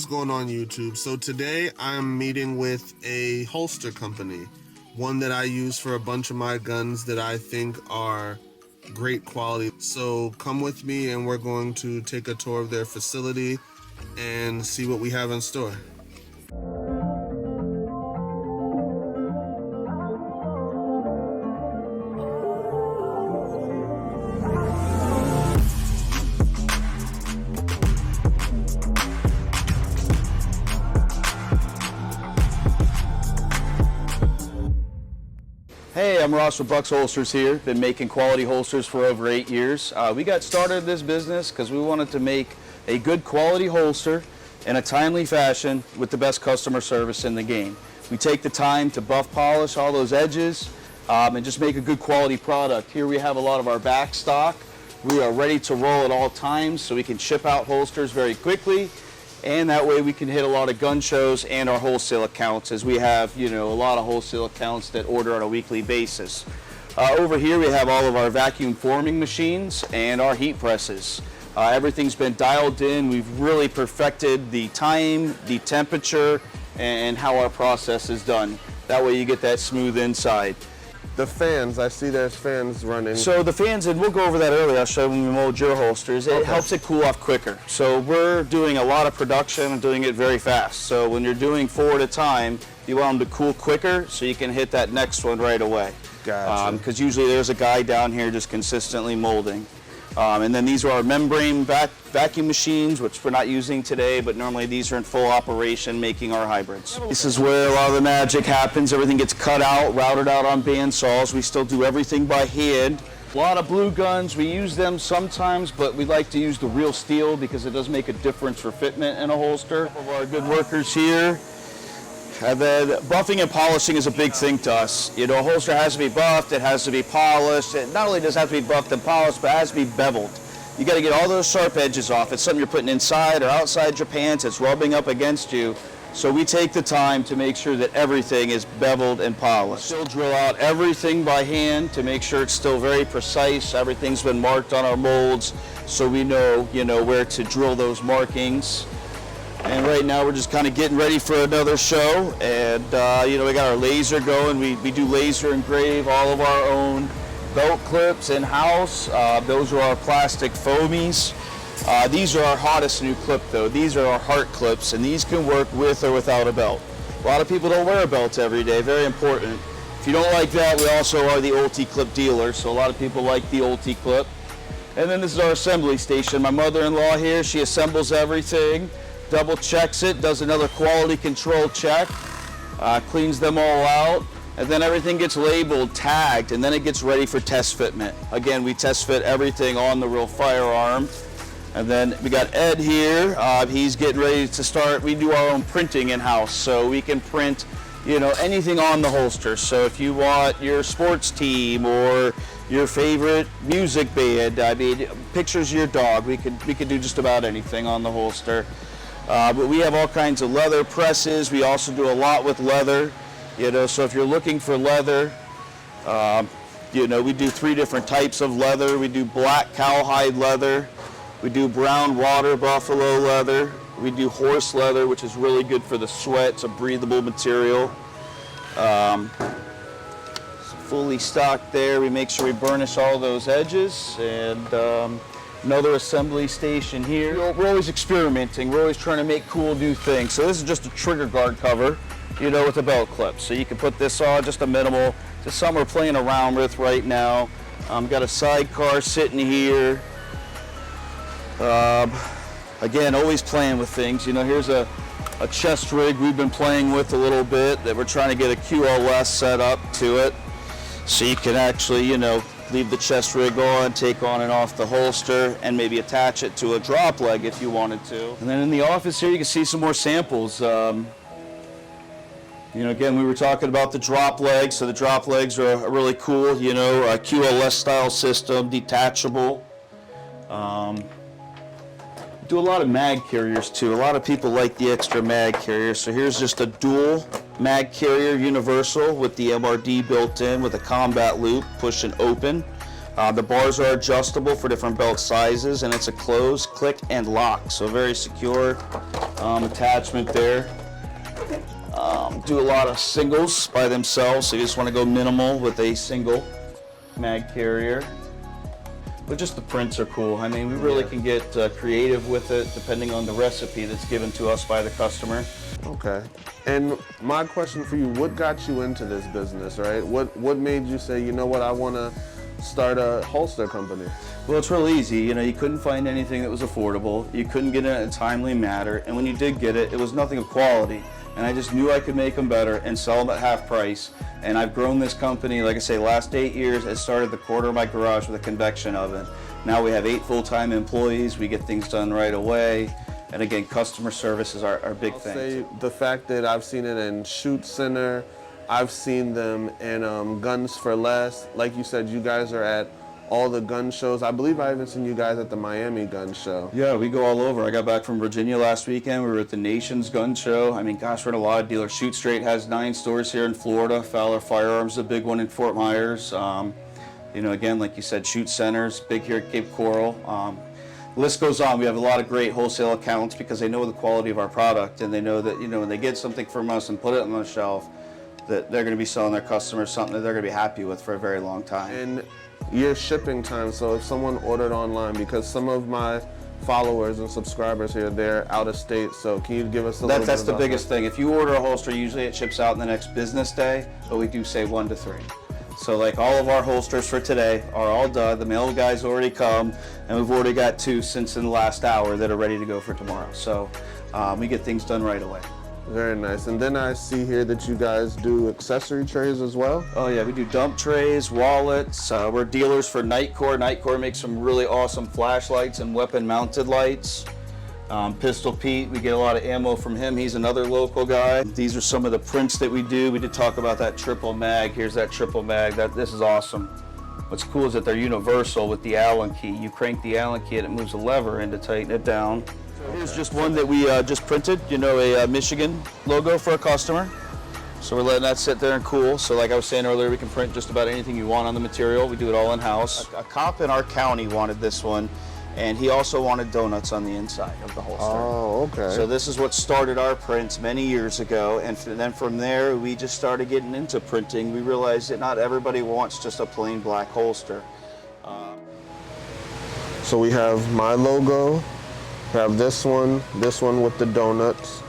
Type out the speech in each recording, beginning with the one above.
What's going on YouTube? So today I'm meeting with a holster company, one that I use for a bunch of my guns that I think are great quality. So come with me and we're going to take a tour of their facility and see what we have in store. Hey, I'm Ross with Bucks Holsters here. Been making quality holsters for over 8 years. We got started in this business because we wanted to make a good quality holster in a timely fashion with the best customer service in the game. We take the time to buff polish all those edges and just make a good quality product. Here we have a lot of our back stock. We are ready to roll at all times so we can ship out holsters very quickly. And that way we can hit a lot of gun shows and our wholesale accounts, as we have, a lot of wholesale accounts that order on a weekly basis. Over here we have all of our vacuum forming machines and our heat presses. Everything's been dialed in. We've really perfected the time, the temperature, and how our process is done. That way you get that smooth inside. The fans, I see there's fans running. So the fans, and we'll go over that earlier, I'll show you when we mold your holsters, it helps it cool off quicker. So we're doing a lot of production and doing it very fast. So when you're doing 4 at a time, you want them to cool quicker so you can hit that next one right away. Gotcha. Because usually there's a guy down here just consistently molding. And then these are our membrane vacuum machines, which we're not using today, but normally these are in full operation making our hybrids. This is where a lot of the magic happens. Everything gets cut out, routed out on band saws. We still do everything by hand. A lot of blue guns, we use them sometimes, but we like to use the real steel because it does make a difference for fitment in a holster. Of our good workers here. And then buffing and polishing is a big thing to us. A holster has to be buffed, it has to be polished. It not only does it have to be buffed and polished, but it has to be beveled. You got to get all those sharp edges off. It's something you're putting inside or outside your pants. It's rubbing up against you. So we take the time to make sure that everything is beveled and polished. Still drill out everything by hand to make sure it's still very precise. Everything's been marked on our molds, so we know, where to drill those markings. And right now we're just kind of getting ready for another show, and we got our laser going. We do laser engrave all of our own belt clips in-house. Those are our plastic foamies. These are our hottest new clip though. These are our heart clips, and these can work with or without a belt. A lot of people don't wear a belt every day, very important. If you don't like that, we also are the Ulti Clip dealer, so a lot of people like the Ulti Clip. And then this is our assembly station. My mother-in-law here, she assembles everything. Double checks it, does another quality control check, cleans them all out, and then everything gets labeled, tagged, and then it gets ready for test fitment. Again, we test fit everything on the real firearm. And then we got Ed here, he's getting ready to start. We do our own printing in-house, so we can print anything on the holster. So if you want your sports team or your favorite music band, pictures of your dog, we could do just about anything on the holster. But we have all kinds of leather presses. We also do a lot with leather, so if you're looking for leather, we do 3 different types of leather. We do black cowhide leather. We do brown water buffalo leather. We do horse leather, which is really good for the sweat. It's a breathable material. Fully stocked there. We make sure we burnish all those edges, and another assembly station here. We're always experimenting. We're always trying to make cool new things. So this is just a trigger guard cover, with a belt clip. So you can put this on, just a minimal, just something we're playing around with right now. Got a sidecar sitting here. Again, always playing with things. Here's a chest rig we've been playing with a little bit that we're trying to get a QLS set up to it. So you can actually, leave the chest rig on, take on and off the holster, and maybe attach it to a drop leg if you wanted to. And then in the office here, you can see some more samples. Again, we were talking about the drop legs. So the drop legs are really cool, a QLS style system, detachable. Do a lot of mag carriers too. A lot of people like the extra mag carrier. So here's just a dual mag carrier universal with the MRD built in with a combat loop, push and open. The bars are adjustable for different belt sizes, and it's a close, click, and lock. So very secure attachment there. Do a lot of singles by themselves, so you just want to go minimal with a single mag carrier. But just the prints are cool. I mean, we really can get creative with it depending on the recipe that's given to us by the customer. Okay. And my question for you, what got you into this business, right? What made you say, you know what, I want to start a holster company? Well, it's real easy. You know, you couldn't find anything that was affordable. You couldn't get it in a timely manner. And when you did get it, it was nothing of quality. And I just knew I could make them better and sell them at half price. And I've grown this company, like I say, last 8 years. I started the corner of my garage with a convection oven. Now we have 8 full-time employees. We get things done right away. And again, customer service is our big thing. I'll say the fact that I've seen it in Shoot Center, I've seen them in Guns for Less. Like you said, you guys are at all the gun shows. I believe I even seen you guys at the Miami Gun Show. Yeah, we go all over. I got back from Virginia last weekend. We were at the Nation's Gun Show. I mean, gosh, we're at a lot of dealers. Shoot Straight has 9 stores here in Florida. Fowler Firearms is a big one in Fort Myers. You know, again, like you said, Shoot Center's big here at Cape Coral. The list goes on. We have a lot of great wholesale accounts because they know the quality of our product, and they know that, you know, when they get something from us and put it on the shelf, that they're going to be selling their customers something that they're going to be happy with for a very long time. And your shipping time, so if someone ordered online, because some of my followers and subscribers here, they're out of state, so can you give us a little bit That's the about biggest thing. If you order a holster, usually it ships out in the next business day, but we do say 1 to 3. So like all of our holsters for today are all done. The mail guys already come, and we've already got 2 since in the last hour that are ready to go for tomorrow. So we get things done right away. Very nice. And then I see here that you guys do accessory trays as well. Oh yeah, we do dump trays, wallets. We're dealers for Nightcore. Nightcore makes some really awesome flashlights and weapon mounted lights. Pistol Pete, we get a lot of ammo from him. He's another local guy. These are some of the prints that we do. We did talk about that triple mag. Here's that triple mag. This is awesome. What's cool is that they're universal with the Allen key. You crank the Allen key and it moves a lever in to tighten it down. Here's just one that we just printed, you know, a Michigan logo for a customer. So we're letting that sit there and cool. So like I was saying earlier, we can print just about anything you want on the material. We do it all in-house. A cop in our county wanted this one, and he also wanted donuts on the inside of the holster. Oh, okay. So this is what started our prints many years ago, and then from there we just started getting into printing. We realized that not everybody wants just a plain black holster. So we have my logo, we have this one with the donuts,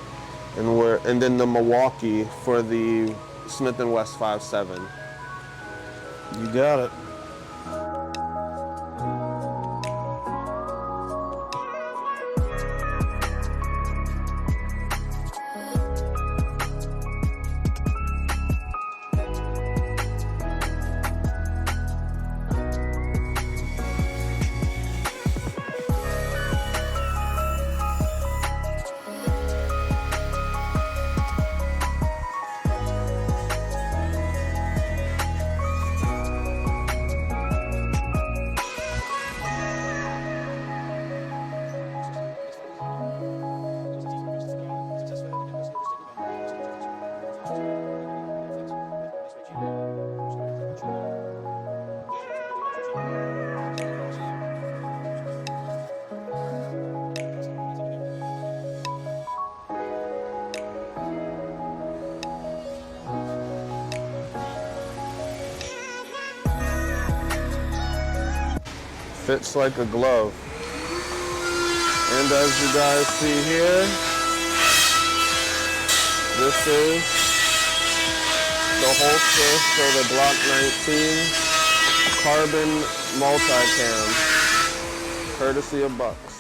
and then the Milwaukee for the Smith & West 5.7. You got it. Fits like a glove. And as you guys see here, this is the holster for the Glock 19 carbon multicam, courtesy of Bucks.